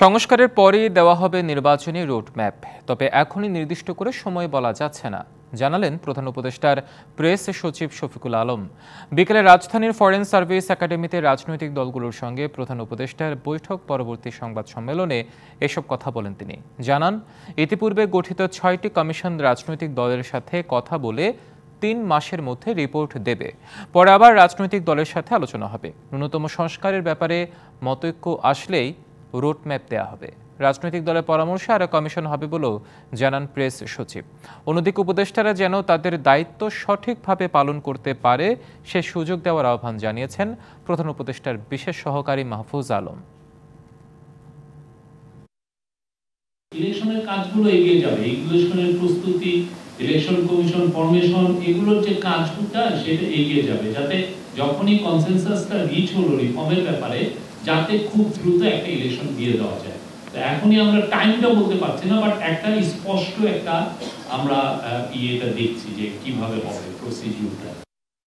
সংস্কারের পরেই দেওয়া হবে নির্বাচনী রোডম্যাপ, তবে এখনই নির্দিষ্ট করে সময় বলা যাচ্ছে না, জানালেন প্রধান উপদেষ্টার প্রেস সচিব শফিকুল আলম। বিকেলে রাজধানীর ফরেন সার্ভিস একাডেমিতে রাজনৈতিক দলগুলোর সঙ্গে প্রধান উপদেষ্টার বৈঠক পরবর্তী সংবাদ সম্মেলনে এসব কথা বলেন তিনি। জানান, ইতিপূর্বে গঠিত 6টি কমিশন রাজনৈতিক দলের সাথে কথা বলে 3 মাসের মধ্যে রিপোর্ট দেবে। পরে আবার রাজনৈতিক দলের সাথে আলোচনা হবে। ন্যূনতম সংস্কারের ব্যাপারে মতৈক্য আসলেই রোডম্যাপ দেওয়া হবে। রাজনৈতিক দলের পরামর্শে আরও কমিশন হবে বলেও জানান প্রেস সচিব। অন্যদিকে উপদেষ্টারা যেন তাদের দায়িত্ব সঠিকভাবে পালন করতে পারে সে সুযোগ দেওয়ার আহ্বান জানিয়েছেন প্রধান উপদেষ্টার বিশেষ সহকারী মাহফুজ আলম। ইলেকশনের কাজগুলো এগিয়ে যাবে, ইলেকশনের প্রস্তুতি, ইলেকশন কমিশন ফরমেশন, এগুলোর যে কাজটা সেটা এগিয়ে যাবে, যাতে যখনই কনসেনসাসটা রিচ হলো রিফর্মের ব্যাপারে, যাতে খুব দ্রুত একটা ইলেকশন দিয়ে দেওয়া যায়। তো এখনই আমরা টাইমটা বলতে পারছি না, বাট একটা স্পষ্ট একটা আমরা ইয়েটা দেখছি যে কিভাবে হবে প্রসিডিউরটা।